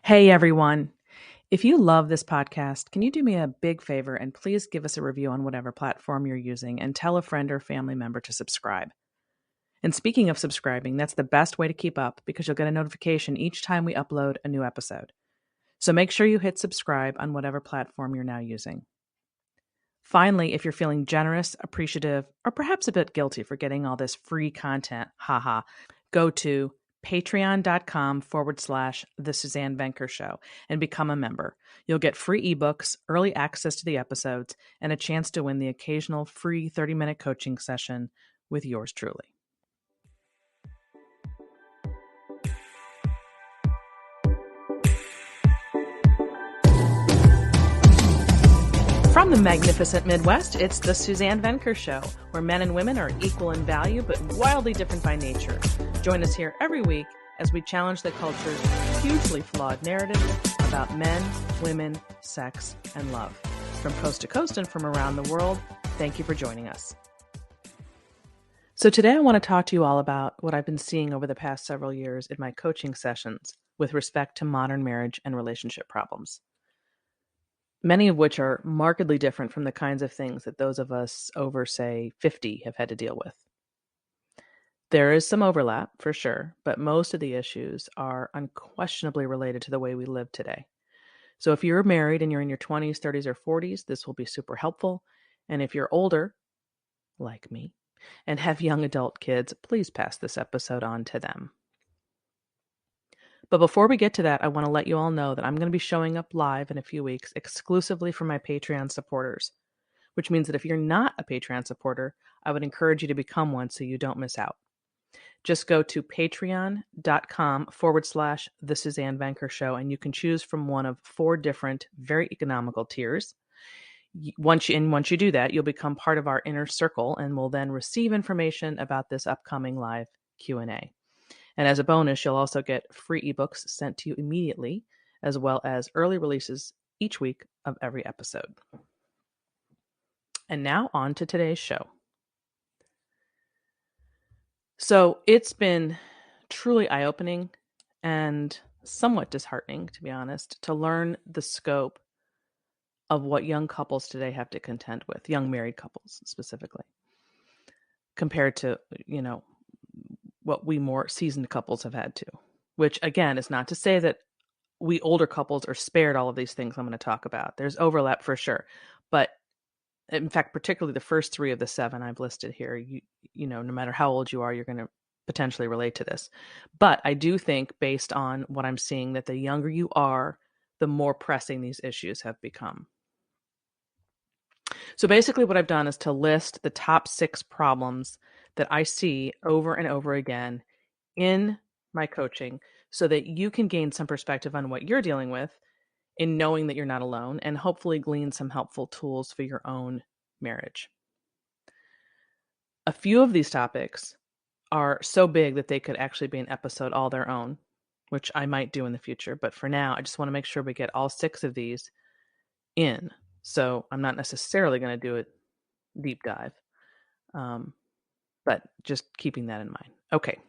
Hey everyone. If you love this podcast, can you do me a big favor and please give us a review on whatever platform you're using and tell a friend or family member to subscribe? And speaking of subscribing, that's the best way to keep up because you'll get a notification each time we upload a new episode. So make sure you hit subscribe on whatever platform you're now using. Finally, if you're feeling generous, appreciative, or perhaps a bit guilty for getting all this free content, go to patreon.com/The Suzanne Venker Show and become a member. You'll get free ebooks, early access to the episodes, and a chance to win the occasional free 30-minute coaching session with yours truly. From the magnificent Midwest, it's the Suzanne Venker Show, where men and women are equal in value but wildly different by nature. Join us here every week as we challenge the culture's hugely flawed narrative about men, women, sex, and love. From coast to coast and from around the world, thank you for joining us. So today I want to talk to you all about what I've been seeing over the past several years in my coaching sessions with respect to modern marriage and relationship problems. Many of which are markedly different from the kinds of things that those of us over, say, 50 have had to deal with. There is some overlap, for sure, but most of the issues are unquestionably related to the way we live today. So if you're married and you're in your 20s, 30s, or 40s, this will be super helpful. And if you're older, like me, and have young adult kids, please pass this episode on to them. But before we get to that, I want to let you all know that I'm going to be showing up live in a few weeks exclusively for my Patreon supporters, which means that if you're not a Patreon supporter, I would encourage you to become one so you don't miss out. Just go to patreon.com/The Suzanne Venker Show, and you can choose from one of 4 different, very economical tiers. Once you do that, you'll become part of our inner circle and will then receive information about this upcoming live Q&A. And as a bonus, you'll also get free ebooks sent to you immediately, as well as early releases each week of every episode. And now on to today's show. So it's been truly eye-opening and somewhat disheartening, to be honest, to learn the scope of what young couples today have to contend with, young married couples specifically, compared to, what we more seasoned couples have had to, which again is not to say that we older couples are spared all of these things I'm going to talk about. There's overlap for sure. But in fact, particularly the first 3 of the 7 I've listed here, you know, no matter how old you are, you're going to potentially relate to this. But I do think based on what I'm seeing that the younger you are, the more pressing these issues have become. So basically what I've done is to list the top 6 problems that I see over and over again in my coaching so that you can gain some perspective on what you're dealing with in knowing that you're not alone and hopefully glean some helpful tools for your own marriage. A few of these topics are so big that they could actually be an episode all their own, which I might do in the future. But for now, I just want to make sure we get all 6 of these in. So I'm not necessarily going to do a deep dive, but just keeping that in mind. Okay.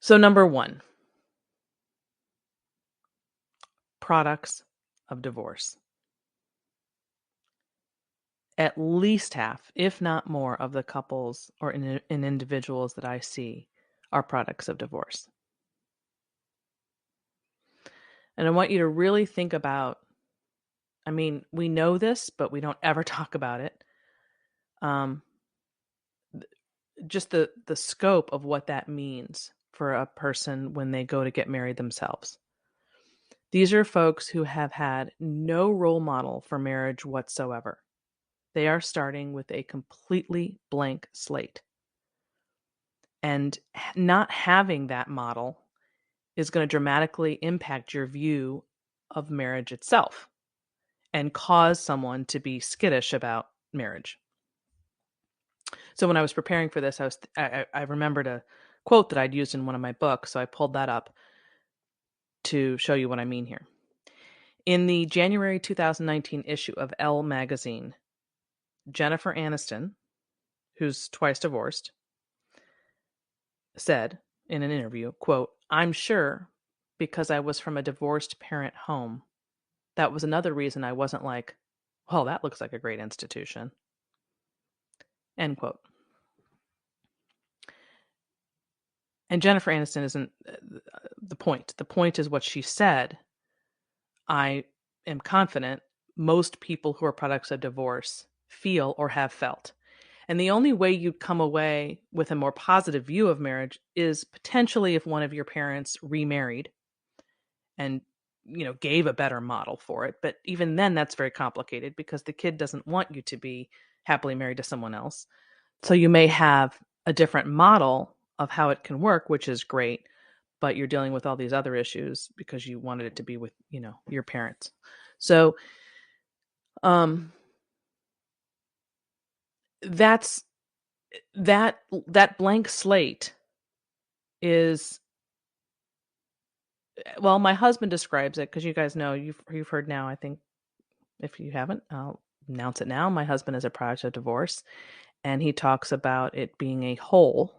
So number 1, products of divorce. At least half, if not more, of the couples or in individuals that I see are products of divorce. And I want you to really think about, I mean, we know this, but we don't ever talk about it. Just the scope of what that means for a person when they go to get married themselves. These are folks who have had no role model for marriage whatsoever. They are starting with a completely blank slate. And not having that model is going to dramatically impact your view of marriage itself and cause someone to be skittish about marriage. So when I was preparing for this, I remembered a quote that I'd used in one of my books, so I pulled that up to show you what I mean here. In the January 2019 issue of Elle magazine, Jennifer Aniston, who's twice divorced, said, in an interview, quote, "I'm sure because I was from a divorced parent home. That was another reason I wasn't like, well, that looks like a great institution." End quote. And Jennifer Aniston isn't the point. The point is what she said. I am confident most people who are products of divorce feel or have felt. And the only way you'd come away with a more positive view of marriage is potentially if one of your parents remarried and gave a better model for it. But even then, that's very complicated because the kid doesn't want you to be happily married to someone else. So you may have a different model of how it can work, which is great, but you're dealing with all these other issues because you wanted it to be with, your parents. So that's that blank slate is, well, my husband describes it, because you guys know, you've heard now, I think. If you haven't, I'll announce it now. My husband is a product of divorce, and he talks about it being a hole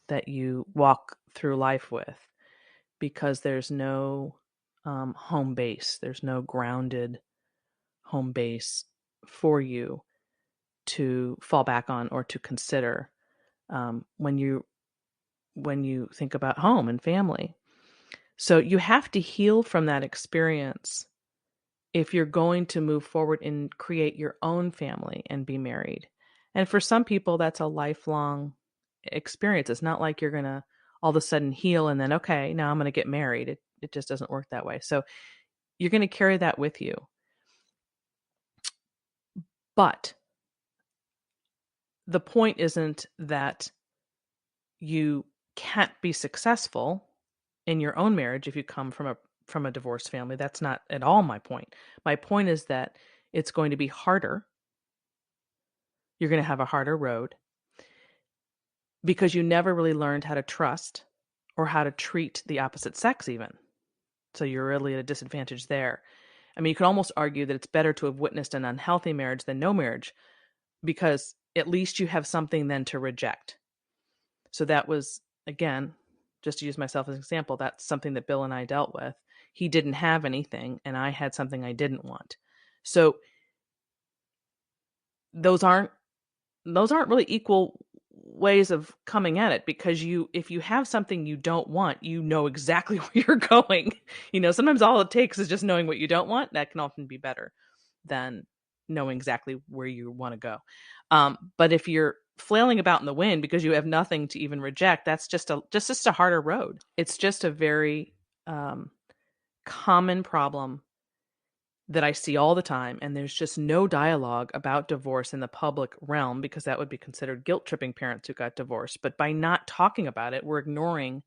that you walk through life with because there's no home base. There's no grounded home base for you to fall back on or to consider when you think about home and family. So you have to heal from that experience if you're going to move forward and create your own family and be married. And for some people, that's a lifelong experience. It's not like you're going to all of a sudden heal and then, okay, now I'm going to get married. It just doesn't work that way. So you're going to carry that with you. But the point isn't that you can't be successful in your own marriage if you come from a divorced family. That's not at all my point. My point is that it's going to be harder. You're going to have a harder road because you never really learned how to trust or how to treat the opposite sex even. So you're really at a disadvantage there. I mean, you could almost argue that it's better to have witnessed an unhealthy marriage than no marriage, because at least you have something then to reject. So that was, again, just to use myself as an example, that's something that Bill and I dealt with. He didn't have anything, and I had something I didn't want. So those aren't really equal ways of coming at it, because if you have something you don't want, you know exactly where you're going. Sometimes all it takes is just knowing what you don't want. That can often be better than knowing exactly where you want to go. But if you're flailing about in the wind because you have nothing to even reject, that's just a harder road. It's just a very common problem that I see all the time, and there's just no dialogue about divorce in the public realm, because that would be considered guilt-tripping parents who got divorced. But by not talking about it, we're ignoring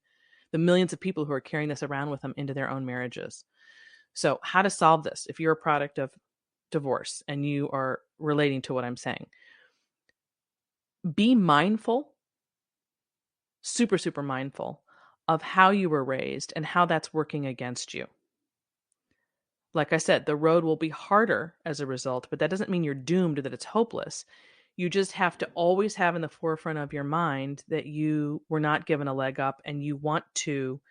the millions of people who are carrying this around with them into their own marriages. So how to solve this if you're a product of divorce and you are relating to what I'm saying? Be mindful, super, super mindful of how you were raised and how that's working against you. Like I said, the road will be harder as a result, but that doesn't mean you're doomed or that it's hopeless. You just have to always have in the forefront of your mind that you were not given a leg up, and you want to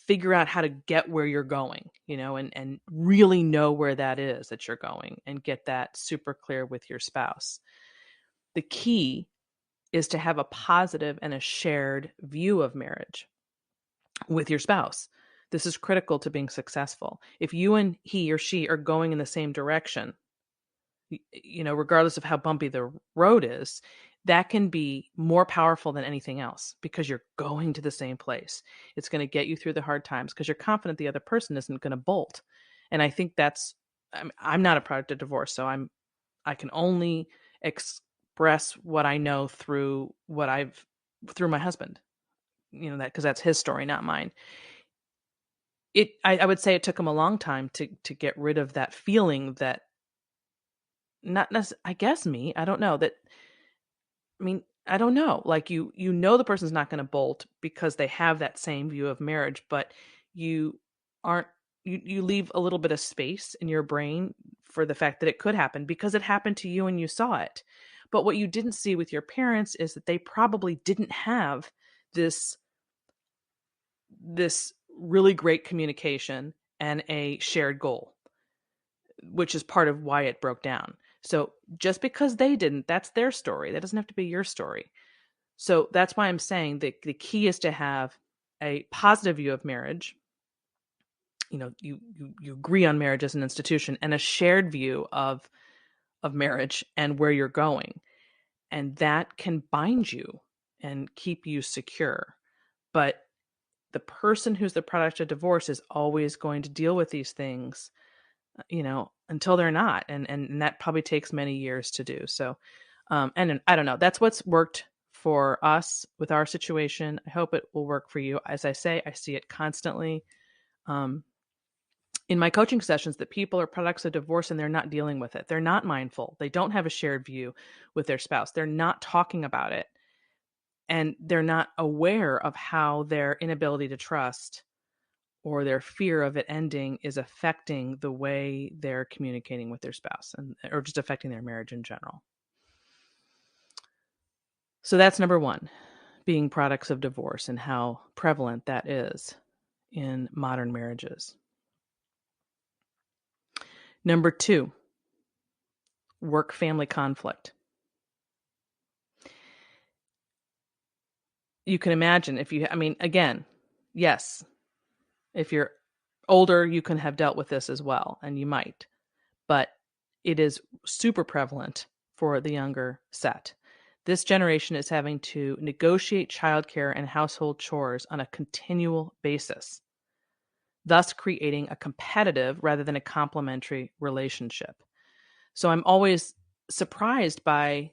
figure out how to get where you're going, and really know where that is that you're going, and get that super clear with your spouse. The key is to have a positive and a shared view of marriage with your spouse. This is critical to being successful. If you and he or she are going in the same direction, regardless of how bumpy the road is, that can be more powerful than anything else, because you're going to the same place. It's going to get you through the hard times because you're confident the other person isn't going to bolt. And I think I'm not a product of divorce, so I can only express what I know through my husband, that, because that's his story, not mine. I would say it took him a long time to get rid of that feeling that, not necessarily, I guess me, I don't know that. I mean, I don't know. Like the person's not going to bolt because they have that same view of marriage, but you aren't, you leave a little bit of space in your brain for the fact that it could happen because it happened to you and you saw it. But what you didn't see with your parents is that they probably didn't have this really great communication and a shared goal, which is part of why it broke down. So just because they didn't, that's their story. That doesn't have to be your story. So that's why I'm saying that the key is to have a positive view of marriage. You agree on marriage as an institution, and a shared view of marriage and where you're going. And that can bind you and keep you secure. But the person who's the product of divorce is always going to deal with these things, until they're not. And that probably takes many years to do. So, and I don't know, that's what's worked for us with our situation. I hope it will work for you. As I say, I see it constantly in my coaching sessions that people are products of divorce and they're not dealing with it. They're not mindful. They don't have a shared view with their spouse. They're not talking about it. And they're not aware of how their inability to trust or their fear of it ending is affecting the way they're communicating with their spouse, or just affecting their marriage in general. So that's number one, being products of divorce and how prevalent that is in modern marriages. Number two, work-family conflict. You can imagine yes, if you're older, you can have dealt with this as well, and you might, but it is super prevalent for the younger set. This generation is having to negotiate childcare and household chores on a continual basis, thus creating a competitive rather than a complementary relationship. So I'm always surprised by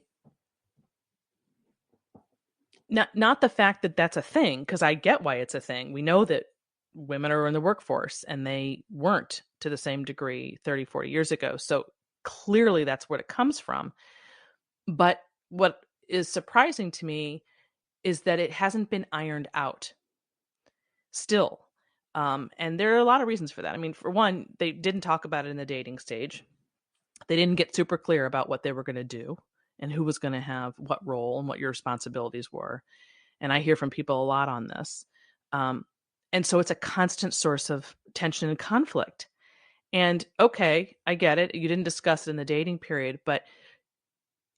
not the fact that that's a thing, because I get why it's a thing. We know that women are in the workforce and they weren't to the same degree 30, 40 years ago. So clearly that's where it comes from. But what is surprising to me is that it hasn't been ironed out still. And there are a lot of reasons for that. I mean, for one, they didn't talk about it in the dating stage. They didn't get super clear about what they were going to do and who was going to have what role and what your responsibilities were. And I hear from people a lot on this. And so it's a constant source of tension and conflict. And okay, I get it. You didn't discuss it in the dating period, but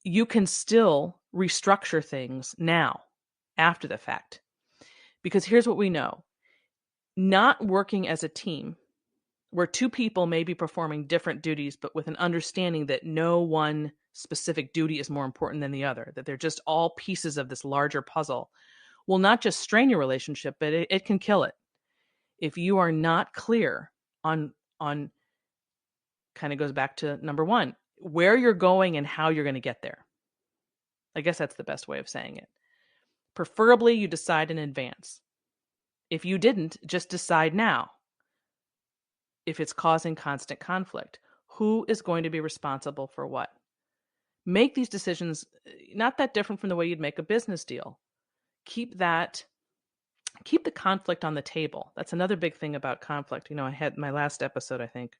you can still restructure things now after the fact. Because here's what we know. Not working as a team, where two people may be performing different duties, but with an understanding that no one specific duty is more important than the other, that they're just all pieces of this larger puzzle, will not just strain your relationship, but it can kill it. If you are not clear on kind of goes back to number one, where you're going and how you're going to get there. I guess that's the best way of saying it. Preferably you decide in advance. If you didn't, just decide now. If it's causing constant conflict, who is going to be responsible for what? Make these decisions not that different from the way you'd make a business deal. Keep the conflict on the table. That's another big thing about conflict. I had my last episode, I think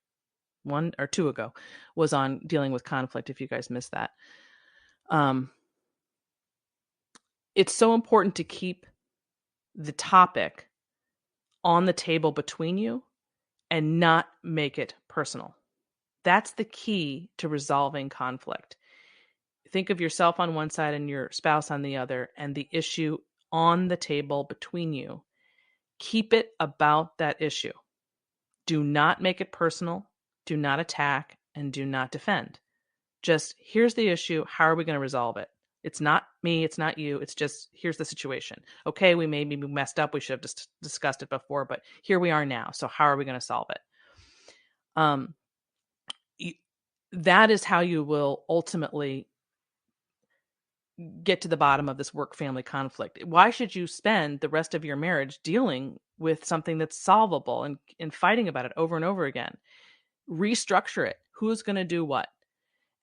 1 or 2 ago, was on dealing with conflict. If you guys missed that, it's so important to keep the topic on the table between you and not make it personal. That's the key to resolving conflict. Think of yourself on one side and your spouse on the other, and the issue on the table between you. Keep it about that issue. Do not make it personal. Do not attack, and do not defend. Just, here's the issue. How are we going to resolve it? It's not me. It's not you. It's just, here's the situation. Okay, we maybe messed up. We should have just discussed it before, but here we are now. So how are we going to solve it? That is how you will ultimately get to the bottom of this work-family conflict. Why should you spend the rest of your marriage dealing with something that's solvable and fighting about it over and over again? Restructure it. Who's going to do what?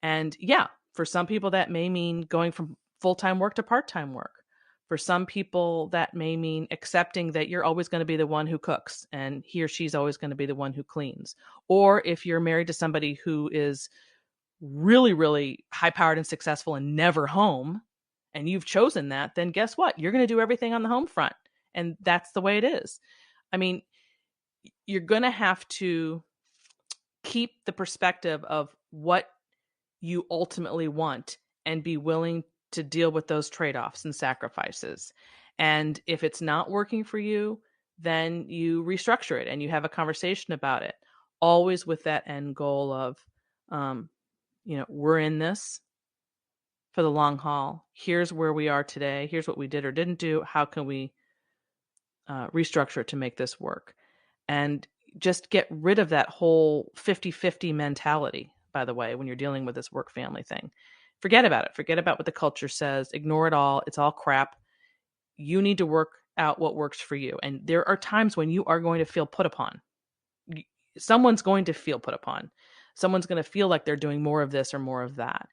And yeah, for some people that may mean going from full-time work to part-time work. For some people that may mean accepting that you're always going to be the one who cooks and he or she's always going to be the one who cleans. Or if you're married to somebody who is really, really high-powered and successful and never home, and you've chosen that, then guess what? You're going to do everything on the home front. And that's the way it is. I mean, you're going to have to keep the perspective of what you ultimately want and be willing to deal with those trade-offs and sacrifices. And if it's not working for you, then you restructure it and you have a conversation about it, always with that end goal of, we're in this for the long haul. Here's where we are today. Here's what we did or didn't do. How can we restructure it to make this work? And just get rid of that whole 50-50 mentality, by the way, when you're dealing with this work family thing. Forget about it. Forget about what the culture says. Ignore it all. It's all crap. You need to work out what works for you. And there are times when you are going to feel put upon. Someone's going to feel put upon. Someone's going to feel like they're doing more of this or more of that.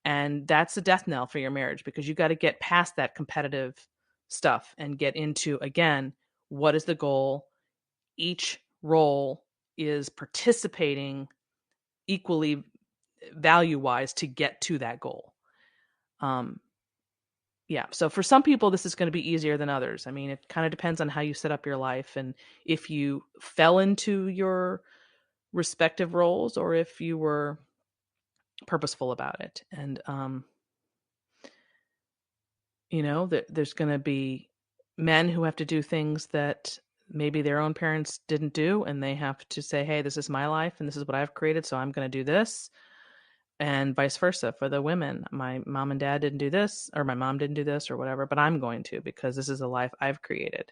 And that's a death knell for your marriage, because you got to get past that competitive stuff and get into, again, what is the goal? Each role is participating equally value-wise to get to that goal. So for some people, this is going to be easier than others. I mean, it kind of depends on how you set up your life and if you fell into your respective roles or if you were purposeful about it. And, there's going to be men who have to do things that maybe their own parents didn't do, and they have to say, hey, this is my life and this is what I've created, so I'm going to do this. And vice versa for the women. My mom and dad didn't do this, or my mom didn't do this or whatever, but I'm going to, because this is a life I've created.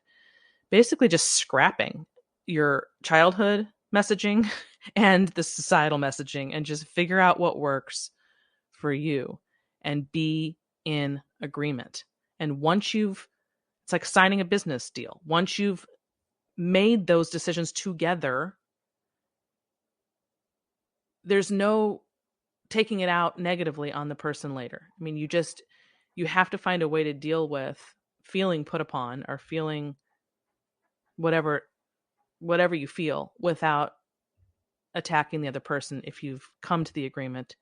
Basically just scrapping your childhood messaging and the societal messaging and just figure out what works for you and be in agreement. And it's like signing a business deal. Once you've made those decisions together, there's no taking it out negatively on the person later. I mean, you have to find a way to deal with feeling put upon or feeling whatever you feel without attacking the other person if you've come to the agreement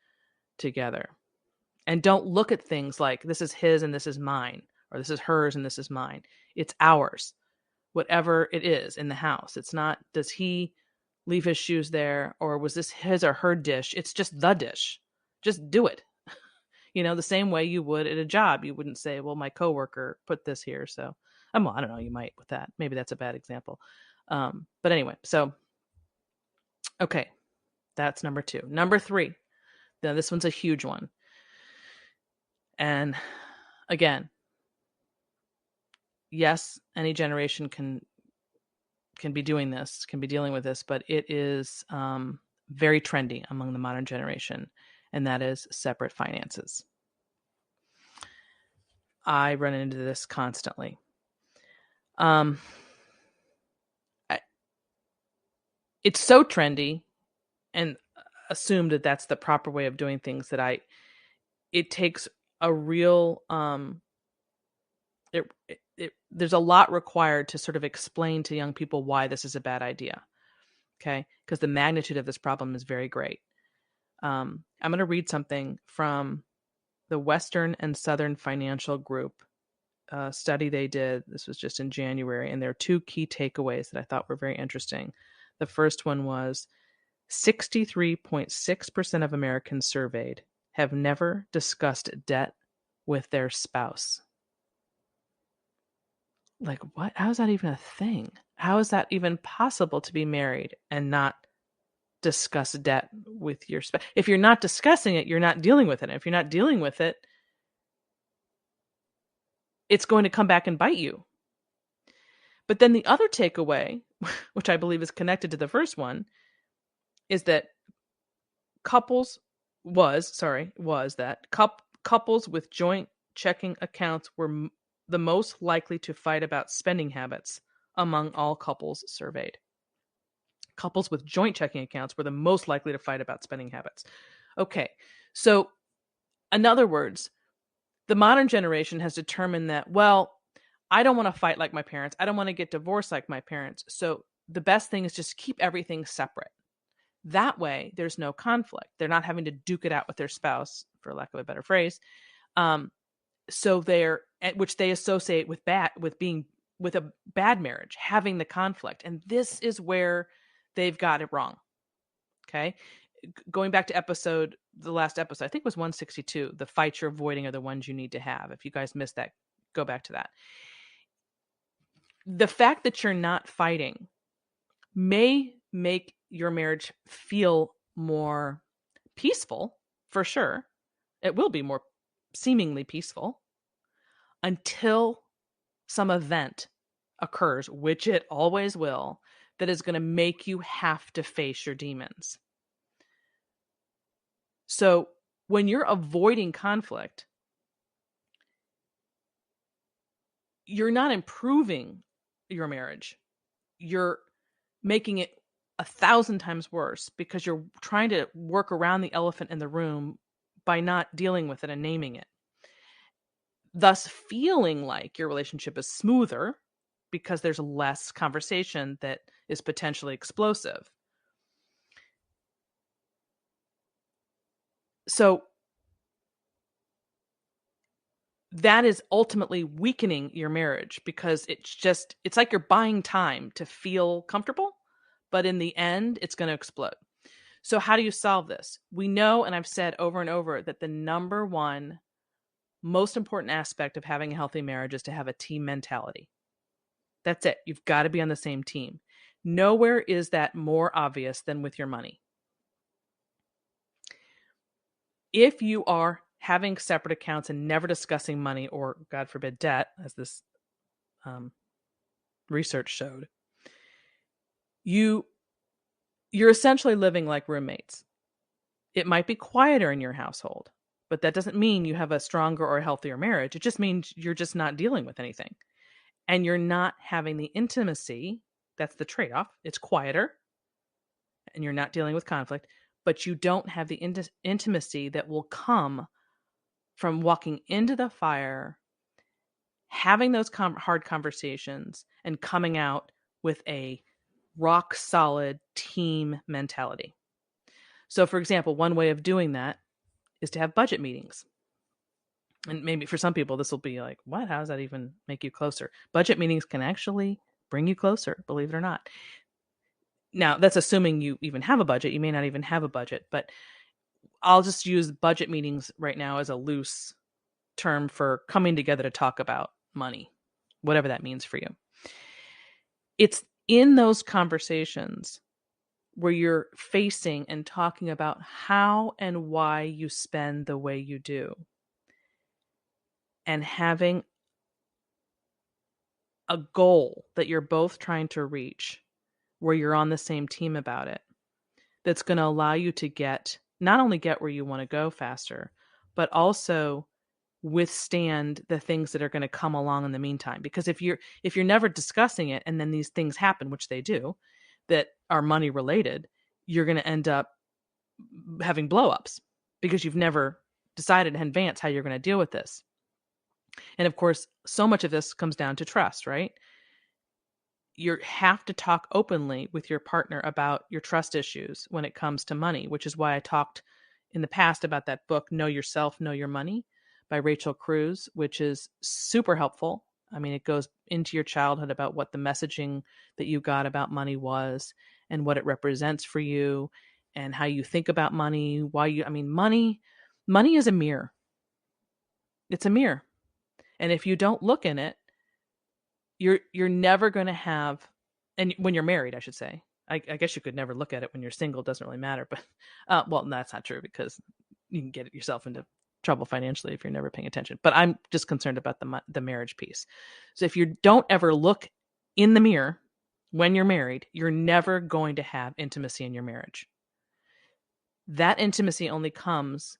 together. And don't look at things like this is his and this is mine, or this is hers and this is mine. It's ours, whatever it is in the house. It's not, does he leave his shoes there, or was this his or her dish? It's just the dish. Just do it. The same way you would at a job. You wouldn't say, well, my coworker put this here, so I don't know, you might with that. Maybe that's a bad example. But anyway, so, okay, that's number 2. Number 3, now this one's a huge one. And again, yes, any generation can be doing this, can be dealing with this, but it is very trendy among the modern generation, and that is separate finances. I run into this constantly. It's so trendy and assumed that that's the proper way of doing things that it takes a real, there's a lot required to sort of explain to young people why this is a bad idea. Okay. Because the magnitude of this problem is very great. I'm going to read something from the Western and Southern Financial Group study they did. This was just in January, and there are 2 key takeaways that I thought were very interesting. The first one was 63.6% of Americans surveyed have never discussed debt with their spouse. Like, what? How is that even a thing? How is that even possible to be married and not discuss debt with your spouse? If you're not discussing it, you're not dealing with it. And if you're not dealing with it, it's going to come back and bite you. But then the other takeaway, which I believe is connected to the first one, is that couples with joint checking accounts were the most likely to fight about spending habits among all couples surveyed. Couples with joint checking accounts were the most likely to fight about spending habits. Okay, so in other words, the modern generation has determined that, well, I don't want to fight like my parents. I don't want to get divorced like my parents. So the best thing is just keep everything separate. That way, there's no conflict. They're not having to duke it out with their spouse, for lack of a better phrase. So which they associate with a bad marriage, having the conflict. And this is where they've got it wrong. Okay. Going back to the last episode, I think it was 162, the fights you're avoiding are the ones you need to have. If you guys missed that, go back to that. The fact that you're not fighting may make your marriage feel more peaceful, for sure. It will be more seemingly peaceful until some event occurs, which it always will, that is going to make you have to face your demons. So when you're avoiding conflict, you're not improving your marriage. You're making it 1,000 times worse because you're trying to work around the elephant in the room by not dealing with it and naming it. Thus feeling like your relationship is smoother because there's less conversation that is potentially explosive. So that is ultimately weakening your marriage because it's like you're buying time to feel comfortable, but in the end, it's going to explode. So how do you solve this? We know, and I've said over and over, that the number one most important aspect of having a healthy marriage is to have a team mentality. That's it. You've got to be on the same team. Nowhere is that more obvious than with your money. If you are having separate accounts and never discussing money or, God forbid, debt, as this research showed, you're essentially living like roommates. It might be quieter in your household, but that doesn't mean you have a stronger or healthier marriage. It just means you're just not dealing with anything. And you're not having the intimacy. That's the trade-off. It's quieter, and you're not dealing with conflict, but you don't have the intimacy that will come from walking into the fire, having those hard conversations, and coming out with a rock solid team mentality. So, for example, one way of doing that is to have budget meetings. And maybe for some people, this will be like, what? How does that even make you closer? Budget meetings can actually bring you closer, believe it or not. Now, that's assuming you even have a budget. You may not even have a budget, but I'll just use budget meetings right now as a loose term for coming together to talk about money, whatever that means for you. It's in those conversations where you're facing and talking about how and why you spend the way you do, and having a goal that you're both trying to reach where you're on the same team about it, that's going to allow you to not only get where you want to go faster, but also withstand the things that are going to come along in the meantime. Because if you're never discussing it and then these things happen, which they do, that are money related, you're going to end up having blowups because you've never decided in advance how you're going to deal with this. And of course, so much of this comes down to trust, right? You have to talk openly with your partner about your trust issues when it comes to money, which is why I talked in the past about that book, Know Yourself, Know Your Money by Rachel Cruz, which is super helpful. I mean, it goes into your childhood about what the messaging that you got about money was and what it represents for you and how you think about money, money is a mirror. It's a mirror. And if you don't look in it, you're never going to have, and when you're married, I should say, I guess you could never look at it when you're single. It doesn't really matter. But, well, that's not true because you can get yourself into trouble financially if you're never paying attention. But I'm just concerned about the marriage piece. So if you don't ever look in the mirror when you're married, you're never going to have intimacy in your marriage. That intimacy only comes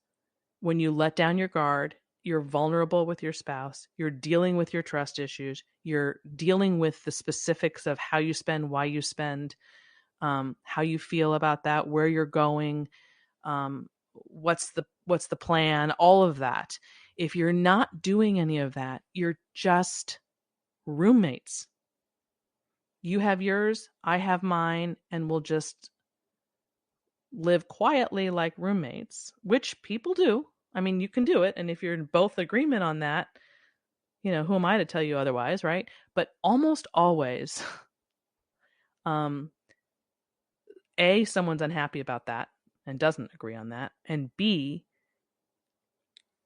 when you let down your guard, you're vulnerable with your spouse, you're dealing with your trust issues, you're dealing with the specifics of how you spend, why you spend, how you feel about that, where you're going, what's the plan, all of that. If you're not doing any of that, you're just roommates. You have yours, I have mine, and we'll just live quietly like roommates, which people do. I mean, you can do it. And if you're in both agreement on that, who am I to tell you otherwise, right? But almost always, um, A, someone's unhappy about that and doesn't agree on that. And B,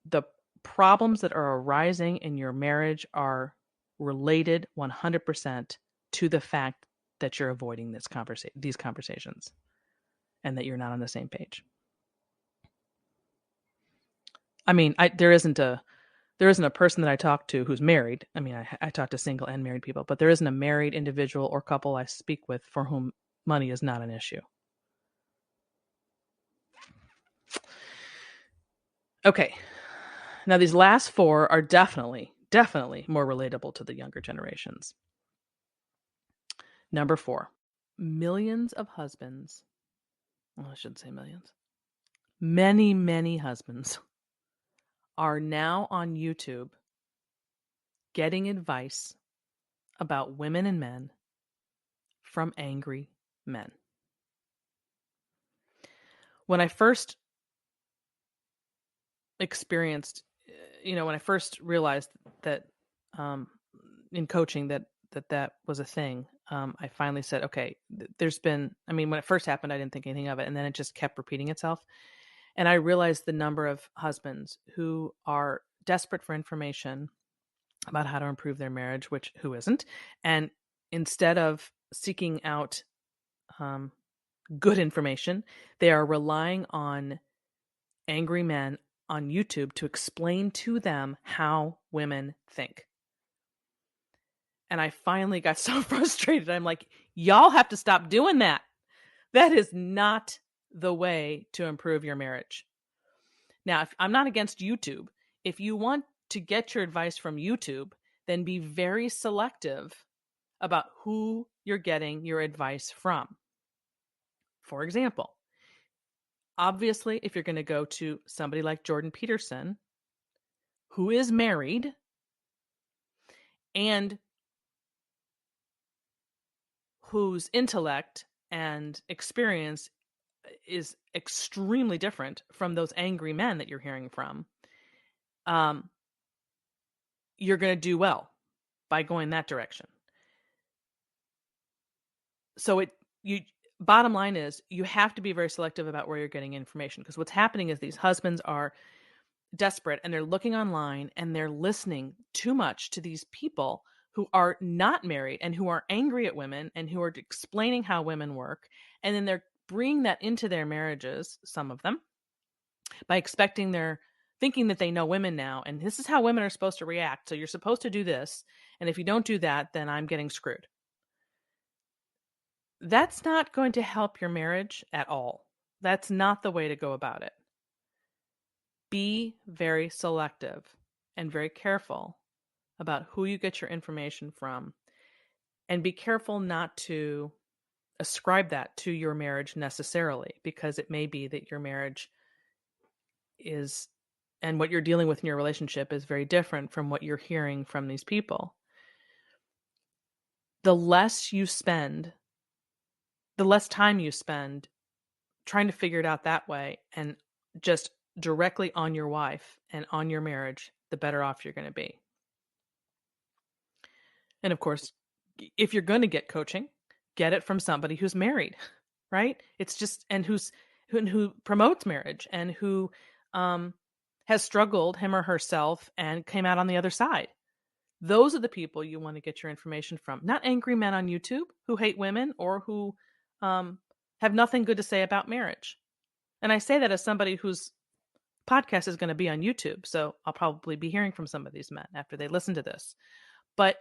the problems that are arising in your marriage are related 100% to the fact that you're avoiding these conversations and that you're not on the same page. I mean, there isn't a person that I talk to who's married. I mean, I talk to single and married people, but there isn't a married individual or couple I speak with for whom money is not an issue. Okay. Now, these last four are definitely more relatable to the younger generations. Number 4, millions of husbands. Well, I shouldn't say millions. Many, many husbands are now on YouTube getting advice about women and men from angry men. When I first experienced, when I first realized that in coaching that was a thing, I finally said, okay, there's been, when it first happened, I didn't think anything of it. And then it just kept repeating itself. And I realized the number of husbands who are desperate for information about how to improve their marriage, who isn't? And instead of seeking out good information, they are relying on angry men on YouTube to explain to them how women think. And I finally got so frustrated. I'm like, y'all have to stop doing that. That is not the way to improve your marriage. Now, I'm not against YouTube. If you want to get your advice from YouTube, then be very selective about who you're getting your advice from. For example, obviously, if you're going to go to somebody like Jordan Peterson, who is married and whose intellect and experience is extremely different from those angry men that you're hearing from, you're going to do well by going that direction. So bottom line is you have to be very selective about where you're getting information, because what's happening is these husbands are desperate and they're looking online and they're listening too much to these people who are not married and who are angry at women and who are explaining how women work. And then they're bringing that into their marriages, some of them, by thinking that they know women now. And this is how women are supposed to react. So you're supposed to do this. And if you don't do that, then I'm getting screwed. That's not going to help your marriage at all. That's not the way to go about it. Be very selective and very careful about who you get your information from, and be careful not to ascribe that to your marriage necessarily, because it may be that your marriage is, and what you're dealing with in your relationship is very different from what you're hearing from these people. The less time you spend trying to figure it out that way and just directly on your wife and on your marriage, the better off you're going to be. And of course, if you're going to get coaching, get it from somebody who's married, right? It's just, and who promotes marriage and who has struggled, him or herself, and came out on the other side. Those are the people you want to get your information from, not angry men on YouTube who hate women or who have nothing good to say about marriage. And I say that as somebody whose podcast is going to be on YouTube, so I'll probably be hearing from some of these men after they listen to this. But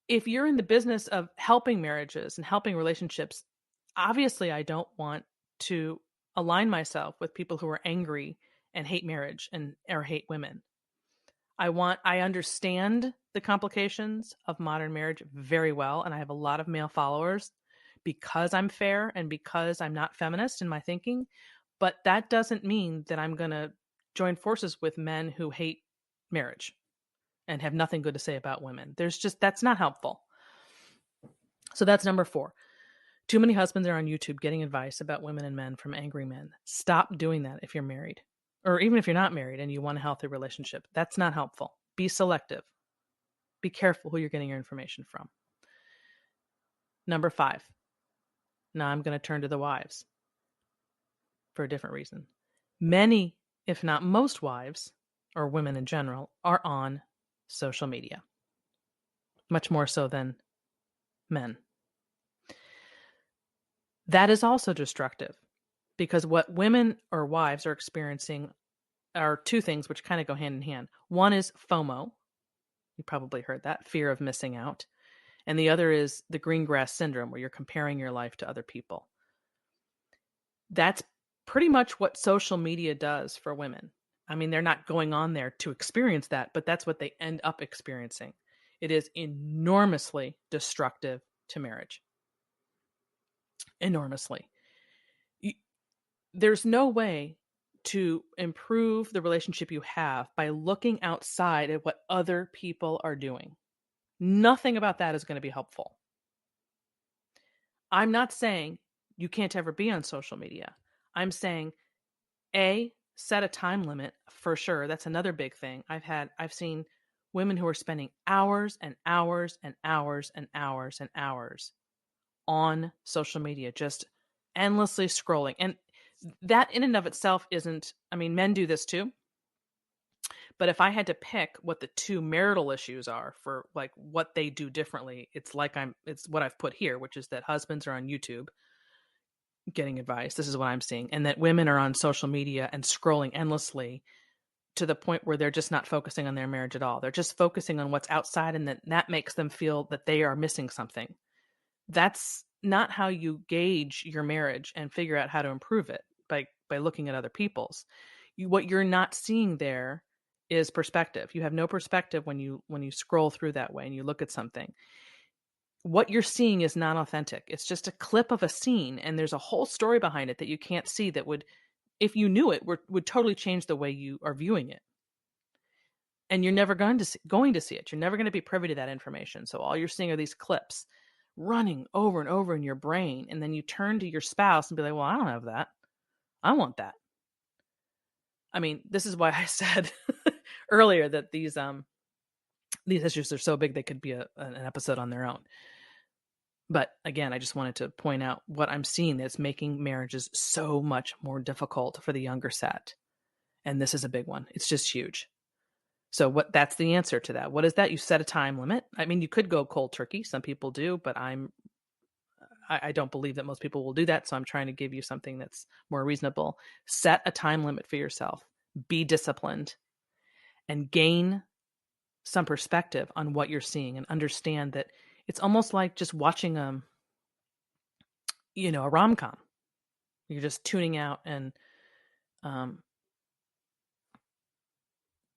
if you're in the business of helping marriages and helping relationships, obviously I don't want to align myself with people who are angry and hate marriage or hate women. I understand the complications of modern marriage very well, and I have a lot of male followers because I'm fair and because I'm not feminist in my thinking. But that doesn't mean that I'm going to join forces with men who hate marriage and have nothing good to say about women. That's not helpful. So that's number 4. Too many husbands are on YouTube getting advice about women and men from angry men. Stop doing that if you're married. or even if you're not married and you want a healthy relationship, that's not helpful. Be selective. Be careful who you're getting your information from. Number 5. Now I'm going to turn to the wives for a different reason. Many, if not most wives, or women in general, are on social media, much more so than men. That is also destructive because what women or wives are experiencing are two things which kind of go hand in hand. One is FOMO. You probably heard that, fear of missing out. And the other is the green grass syndrome, where you're comparing your life to other people. That's pretty much what social media does for women. I mean, they're not going on there to experience that, but that's what they end up experiencing. It is enormously destructive to marriage. Enormously. There's no way to improve the relationship you have by looking outside at what other people are doing. Nothing about that is going to be helpful. I'm not saying you can't ever be on social media. I'm saying, set a time limit for sure. That's another big thing. I've seen women who are spending hours and hours and hours and hours and hours on social media, just endlessly scrolling. And that in and of itself isn't, I mean, men do this too. But if I had to pick what the two marital issues are for like what they do differently, it's what I've put here, which is that husbands are on YouTube getting advice. This is what I'm seeing. And that women are on social media and scrolling endlessly to the point where they're just not focusing on their marriage at all. They're just focusing on what's outside, and that makes them feel that they are missing something. That's not how you gauge your marriage and figure out how to improve it, by looking at other people's. What you're not seeing there is perspective. You have no perspective when you scroll through that way and you look at something. What you're seeing is not authentic. It's just a clip of a scene, and there's a whole story behind it that you can't see that would, if you knew it, would totally change the way you are viewing it. And you're never going to see it. You're never going to be privy to that information. So all you're seeing are these clips running over and over in your brain. And then you turn to your spouse and be like, well, I don't have that. I want that. I mean, this is why I said earlier that these issues are so big they could be an episode on their own. But again, I just wanted to point out what I'm seeing that's making marriages so much more difficult for the younger set. And this is a big one. It's just huge. So that's the answer to that. What is that? You set a time limit. I mean, you could go cold turkey. Some people do, but I don't believe that most people will do that. So I'm trying to give you something that's more reasonable. Set a time limit for yourself. Be disciplined and gain some perspective on what you're seeing, and understand that it's almost like just watching a rom-com. You're just tuning out, and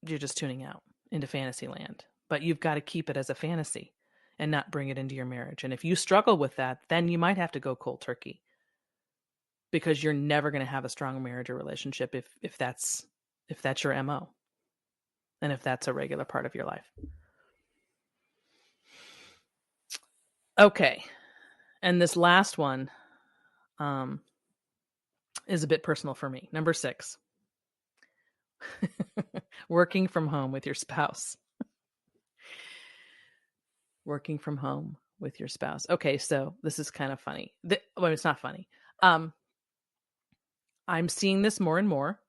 you're just tuning out into fantasy land. But you've got to keep it as a fantasy and not bring it into your marriage. And if you struggle with that, then you might have to go cold turkey, because you're never going to have a strong marriage or relationship if that's your MO, and if that's a regular part of your life. Okay. And this last one is a bit personal for me. Number 6. Working from home with your spouse. Working from home with your spouse. Okay, so this is kind of funny. Well, it's not funny. I'm seeing this more and more,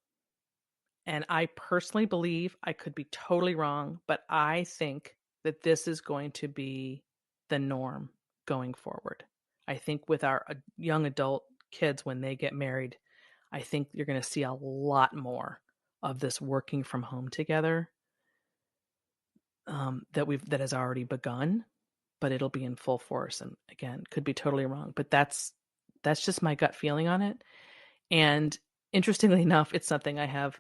and I personally believe, I could be totally wrong, but I think that this is going to be the norm going forward. I think with our young adult kids, when they get married, I think you're going to see a lot more of this working from home together that has already begun, but it'll be in full force. And again, could be totally wrong, but that's just my gut feeling on it. And interestingly enough, it's something I have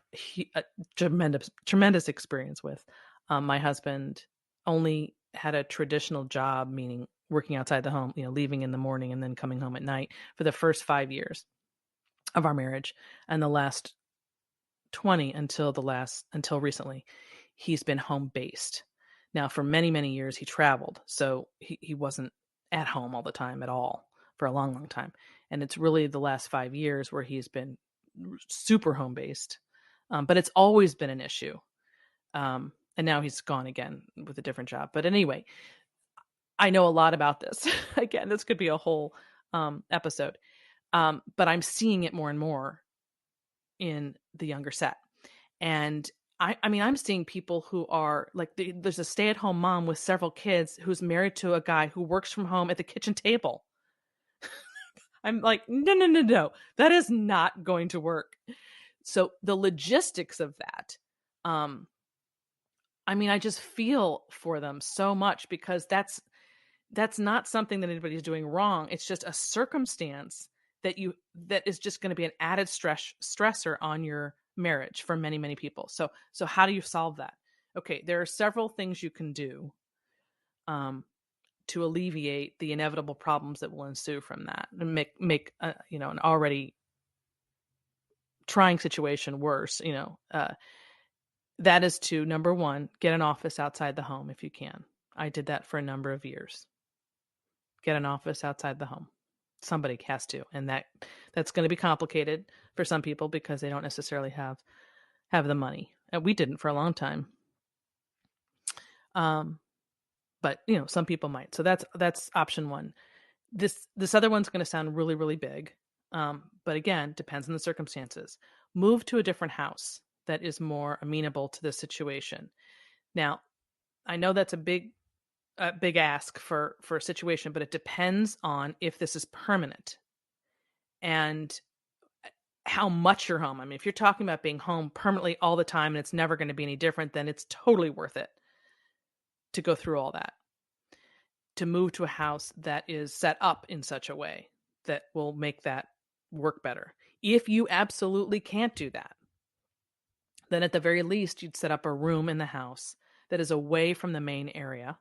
a tremendous experience with. My husband only had a traditional job, meaning working outside the home, leaving in the morning and then coming home at night, for the first 5 years of our marriage, and the last 20 until recently, he's been home based. Now, for many, many years, he traveled, so he wasn't at home all the time at all for a long, long time. And it's really the last 5 years where he's been super home based. But it's always been an issue. And now he's gone again with a different job. But anyway, I know a lot about this. Again, this could be a whole episode. But I'm seeing it more and more in the younger set. And I mean, I'm seeing people who are like, there's a stay-at-home mom with several kids who's married to a guy who works from home at the kitchen table. I'm like, no, that is not going to work. So the logistics of that, I mean, I just feel for them so much, because that's not something that anybody's doing wrong. It's just a circumstance that is just going to be an added stressor on your marriage for many, many people. So how do you solve that? Okay, there are several things you can do to alleviate the inevitable problems that will ensue from that, and make an already trying situation worse. That is to, number one, get an office outside the home if you can. I did that for a number of years. Get an office outside the home. Somebody has to, and that's going to be complicated for some people because they don't necessarily have the money. And we didn't for a long time. But some people might. So that's option one. This other one's going to sound really, really big. But again, depends on the circumstances. Move to a different house that is more amenable to this situation. Now, I know that's a big ask for a situation, but it depends on if this is permanent and how much you're home. I mean, if you're talking about being home permanently all the time and it's never going to be any different, then it's totally worth it to go through all that, to move to a house that is set up in such a way that will make that work better. If you absolutely can't do that, then at the very least, you'd set up a room in the house that is away from the main area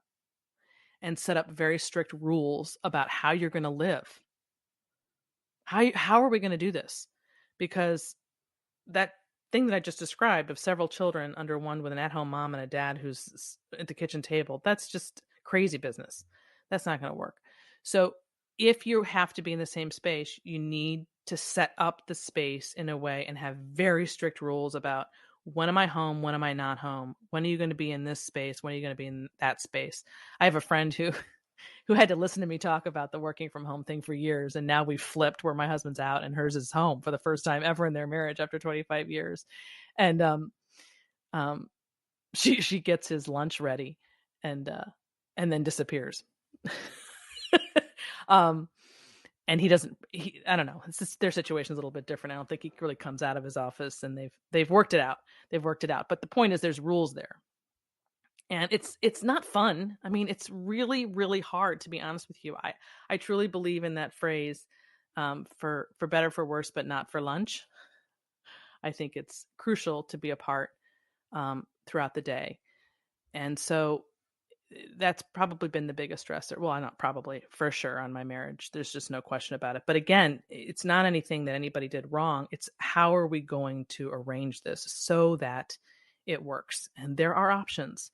and set up very strict rules about how you're going to live. How are we going to do this? Because that thing that I just described of several children under one with an at-home mom and a dad who's at the kitchen table, that's just crazy business. That's not going to work. So if you have to be in the same space, you need to set up the space in a way and have very strict rules about when am I home? When am I not home? When are you going to be in this space? When are you going to be in that space? I have a friend who had to listen to me talk about the working from home thing for years. And now we've flipped where my husband's out and hers is home for the first time ever in their marriage after 25 years. And she gets his lunch ready and then disappears. And he doesn't, I don't know. It's just, their situation's a little bit different. I don't think he really comes out of his office, and they've worked it out. But the point is there's rules there. And it's not fun. I mean, it's really, really hard, to be honest with you. I truly believe in that phrase, for better, for worse, but not for lunch. I think it's crucial to be apart throughout the day. And so that's probably been the biggest stressor. Well, not probably, for sure, on my marriage. There's just no question about it. But again, it's not anything that anybody did wrong. It's how are we going to arrange this so that it works? And there are options.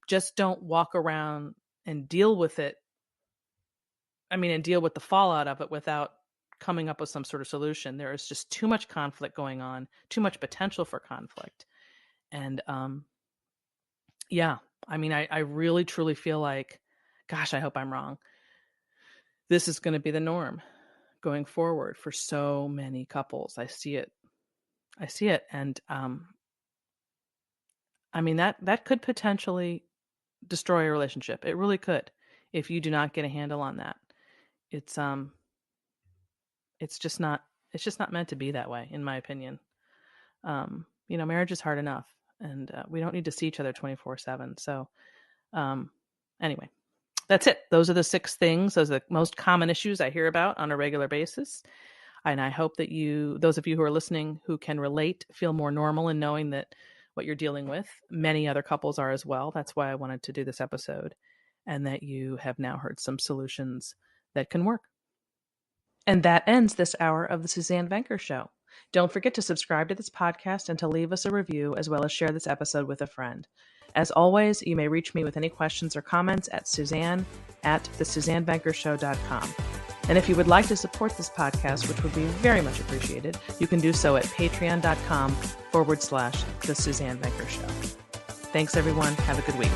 Just don't walk around and deal with it. I mean, and deal with the fallout of it without coming up with some sort of solution. There is just too much conflict going on, too much potential for conflict. And yeah, I mean, I really, truly feel like, gosh, I hope I'm wrong. This is going to be the norm going forward for so many couples. I see it. And I mean, that could potentially destroy a relationship. It really could, if you do not get a handle on that. It's just not meant to be that way, in my opinion. Marriage is hard enough, and we don't need to see each other 24/7. So anyway, that's it. Those are the 6 things. Those are the most common issues I hear about on a regular basis. And I hope that those of you who are listening who can relate, feel more normal in knowing that what you're dealing with, many other couples are as well. That's why I wanted to do this episode, and that you have now heard some solutions that can work. And that ends this hour of the Suzanne Venker Show. Don't forget to subscribe to this podcast and to leave us a review, as well as share this episode with a friend. As always, you may reach me with any questions or comments at Suzanne@thesuzannevenkershow.com. And if you would like to support this podcast, which would be very much appreciated, you can do so at patreon.com/The Suzanne Venker Show. Thanks, everyone. Have a good week.